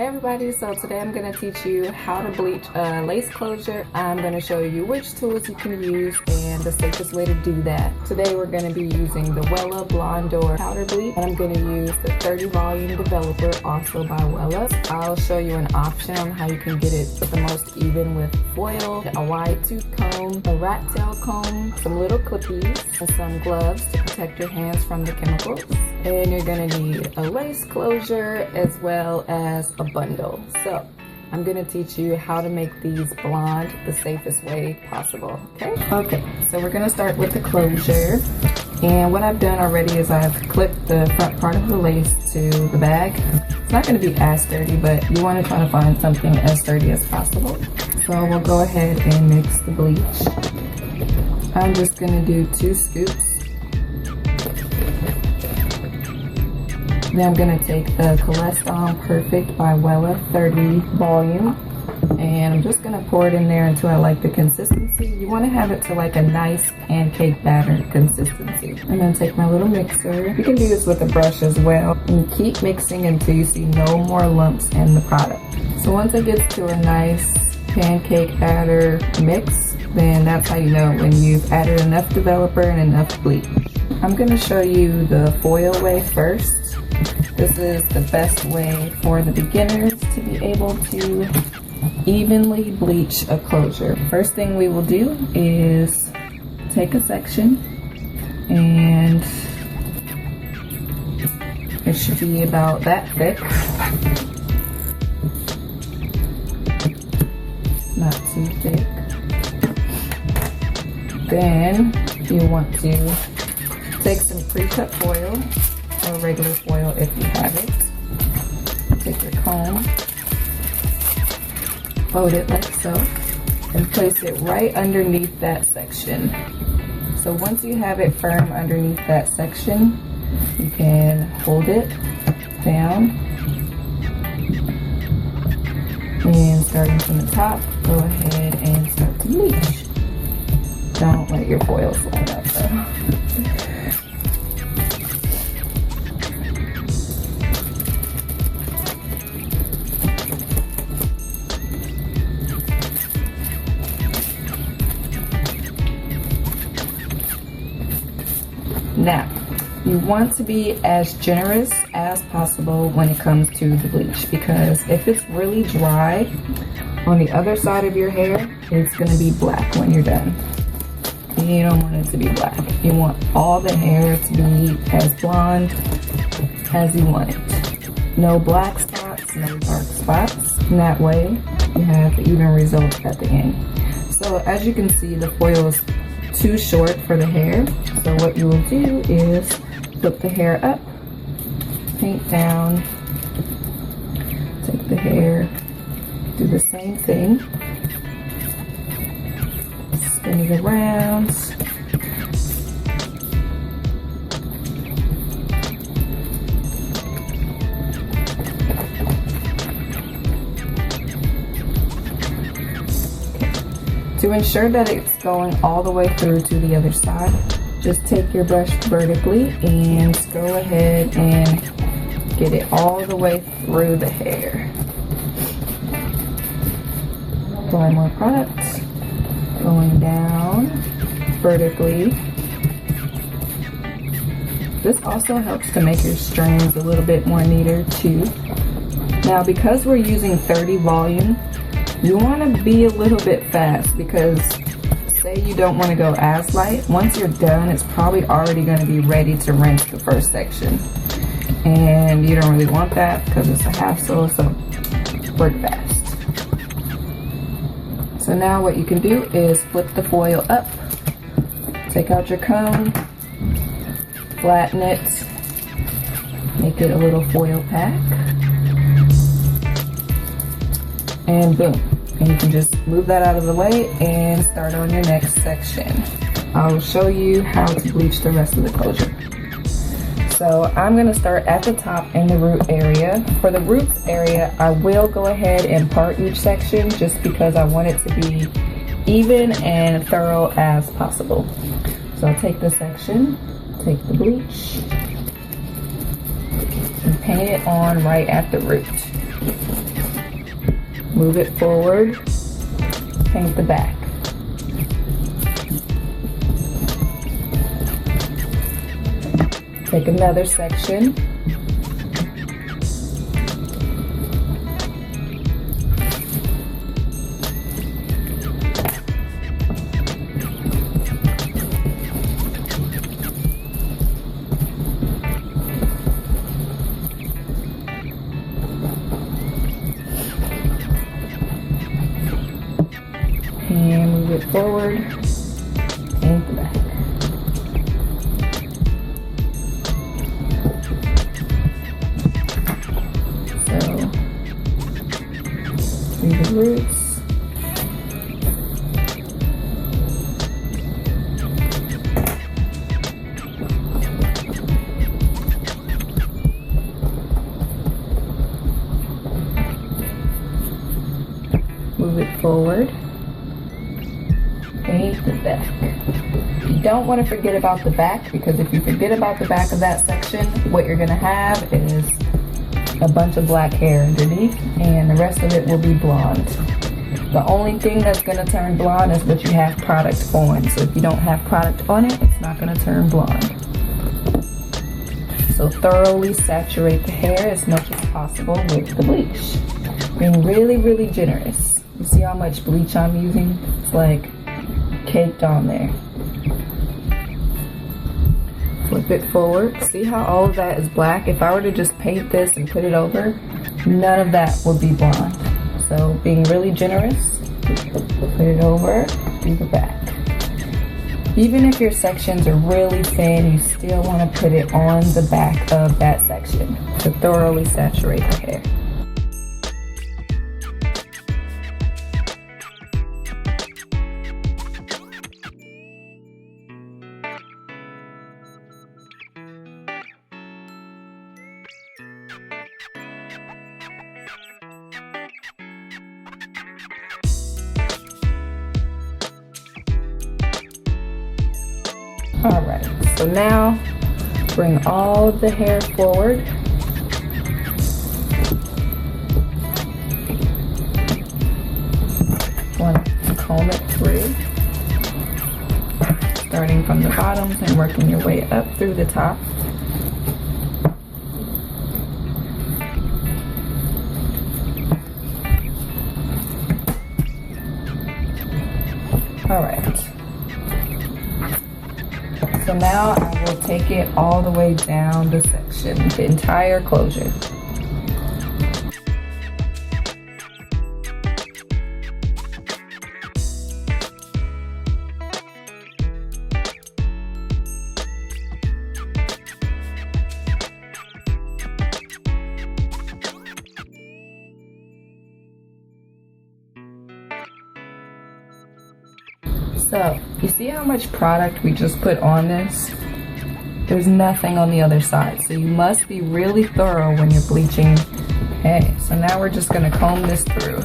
Hey everybody, so today I'm going to teach you how to bleach a lace closure. I'm going to show you which tools you can use and the safest way to do that. Today we're going to be using the Wella Blonde Door Powder Bleach, and I'm going to use the 30 volume developer, also by Wella. I'll show you an option on how you can get it the most even with foil, a wide tooth comb, a rat tail comb, some little clippies, and some gloves to protect your hands from the chemicals. And you're going to need a lace closure as well as a bundle. So I'm going to teach you how to make these blonde the safest way possible. Okay, so we're going to start with the closure. And what I've done already is I've clipped the front part of the lace to the bag. It's not going to be as sturdy, but you want to try to find something as sturdy as possible. So we'll go ahead and mix the bleach. I'm just going to do 2 scoops. Then I'm going to take the Koleston Perfect by Wella 30 volume, and I'm just going to pour it in there until I like the consistency. You want to have it to like a nice pancake batter consistency. And then take my little mixer. You can do this with a brush as well, and keep mixing until you see no more lumps in the product. So once it gets to a nice pancake batter mix, then that's how you know when you've added enough developer and enough bleach. I'm going to show you the foil way first. This is the best way for the beginners to be able to evenly bleach a closure. First thing we will do is take a section, and it should be about that thick. Not too thick. Then you want to take some pre-cut foil, or regular foil if you have it. Take your comb, fold it like so, and place it right underneath that section. So once you have it firm underneath that section, you can hold it down, and starting from the top, go ahead and start to bleach. Don't let your foil slide out though. Now, you want to be as generous as possible when it comes to the bleach, because if it's really dry on the other side of your hair, it's going to be black when you're done. You don't want it to be black. You want all the hair to be as blonde as you want it. No black spots, no dark spots. And that way, you have even results at the end. So as you can see, the foil is too short for the hair. So what you will do is flip the hair up, paint down, take the hair, do the same thing, spin it around, to ensure that it's going all the way through to the other side. Just take your brush vertically and go ahead and get it all the way through the hair. Apply more product, going down vertically. This also helps to make your strands a little bit more neater too. Now, because we're using 30 volume, you want to be a little bit fast, because say you don't want to go as light. Once you're done, it's probably already going to be ready to rinse the first section. And you don't really want that because it's a hassle, so work fast. So now what you can do is flip the foil up, take out your comb, flatten it, make it a little foil pack, and boom. And you can just move that out of the way and start on your next section. I'll show you how to bleach the rest of the closure. So I'm going to start at the top in the root area. For the roots area, I will go ahead and part each section just because I want it to be even and thorough as possible. So I'll take this section, take the bleach, and paint it on right at the root. move it forward, paint the back. Take another section. And move it forward, paint the back. So, do the roots. Move it forward. Paint the back. You don't want to forget about the back, because if you forget about the back of that section, what you're going to have is a bunch of black hair underneath, and the rest of it will be blonde. The only thing that's going to turn blonde is what you have product on. So if you don't have product on it, it's not going to turn blonde. So thoroughly saturate the hair as much as possible with the bleach. Being really, really generous. You see how much bleach I'm using? It's like caked on there. Flip it forward. See how all of that is black? If I were to just paint this and put it over, none of that would be blonde. So being really generous, put it over, do the back. Even if your sections are really thin, you still want to put it on the back of that section to thoroughly saturate the hair. Alright, so now bring all of the hair forward. Want to comb it through, starting from the bottoms and working your way up through the top. Alright. So now I will take it all the way down the section, the entire closure. So, you see how much product we just put on this? There's nothing on the other side, so you must be really thorough when you're bleaching. Okay, so now we're just gonna comb this through.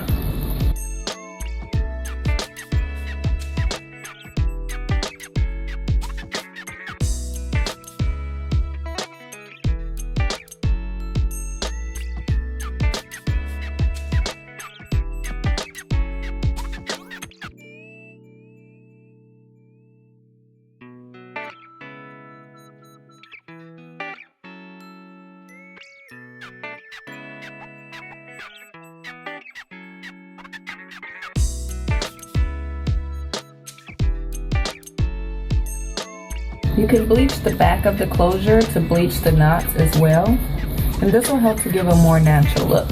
You can bleach the back of the closure to bleach the knots as well, and this will help to give a more natural look.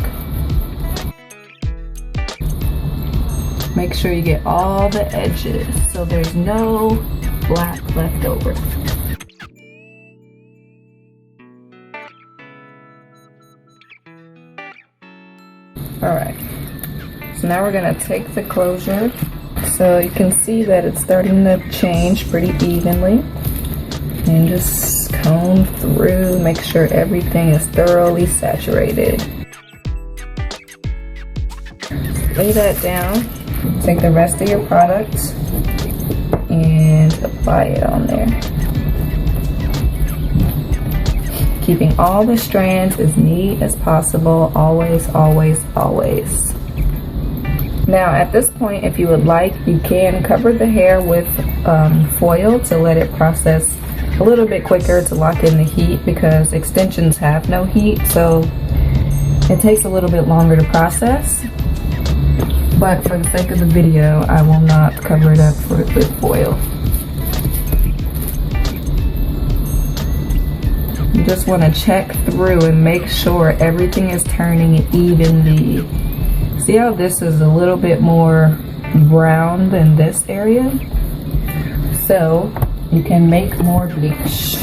Make sure you get all the edges so there's no black left over. Alright, so now we're going to take the closure. So you can see that it's starting to change pretty evenly. And just comb through, make sure everything is thoroughly saturated. Lay that down. Take the rest of your product and apply it on there. Keeping all the strands as neat as possible, always, always, always. Now at this point, if you would like, you can cover the hair with foil to let it process a little bit quicker, to lock in the heat, because extensions have no heat, so it takes a little bit longer to process. But for the sake of the video, I will not cover it up with foil. You just want to check through and make sure everything is turning evenly. See how this is a little bit more brown than this area? So you can make more bleach.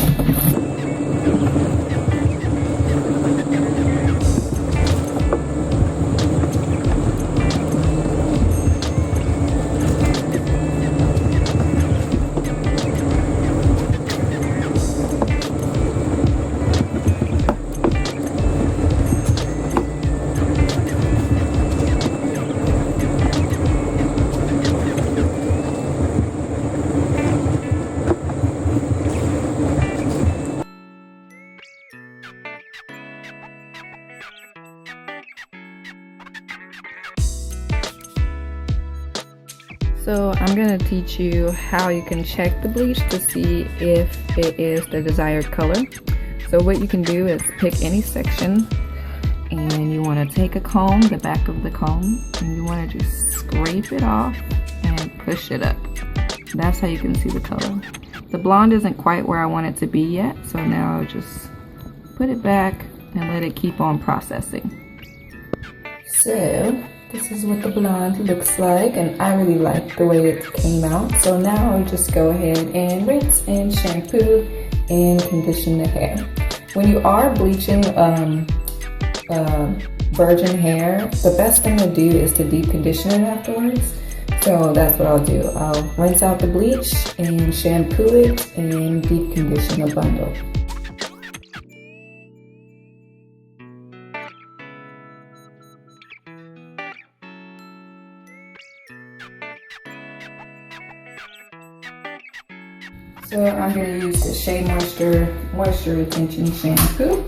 So I'm going to teach you how you can check the bleach to see if it is the desired color. So what you can do is pick any section, and you want to take a comb, the back of the comb, and you want to just scrape it off and push it up. That's how you can see the color. The blonde isn't quite where I want it to be yet, so now I'll just put it back and let it keep on processing. So this is what the blonde looks like, and I really like the way it came out. So now I'll just go ahead and rinse and shampoo and condition the hair. When you are bleaching virgin hair, the best thing to do is to deep condition it afterwards. So that's what I'll do. I'll rinse out the bleach and shampoo it and deep condition the bundle. So I'm going to use the Shea Moisture Retention Shampoo.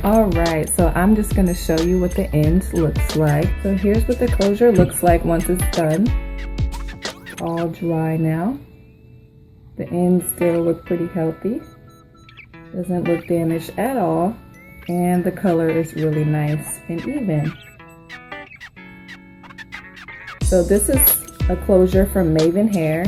Alright, so I'm just going to show you what the end looks like. So here's what the closure looks like once it's done. It's all dry now. The ends still look pretty healthy. Doesn't look damaged at all. And the color is really nice and even. So this is a closure from MAYVENN Hair.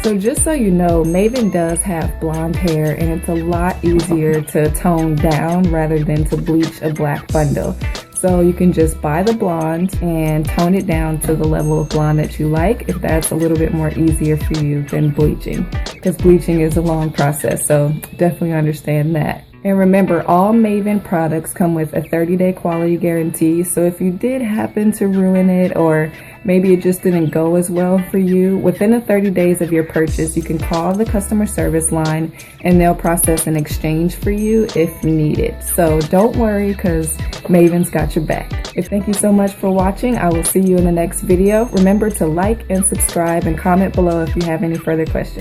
So just so you know, MAYVENN does have blonde hair, and it's a lot easier to tone down rather than to bleach a black bundle. So you can just buy the blonde and tone it down to the level of blonde that you like, if that's a little bit more easier for you than bleaching, because bleaching is a long process, so definitely understand that. And remember, all MAYVENN products come with a 30-day quality guarantee, so if you did happen to ruin it, or maybe it just didn't go as well for you, within the 30 days of your purchase, you can call the customer service line and they'll process an exchange for you if needed. So don't worry, because MAYVENN's got your back. Thank you so much for watching. I will see you in the next video. Remember to like and subscribe and comment below if you have any further questions.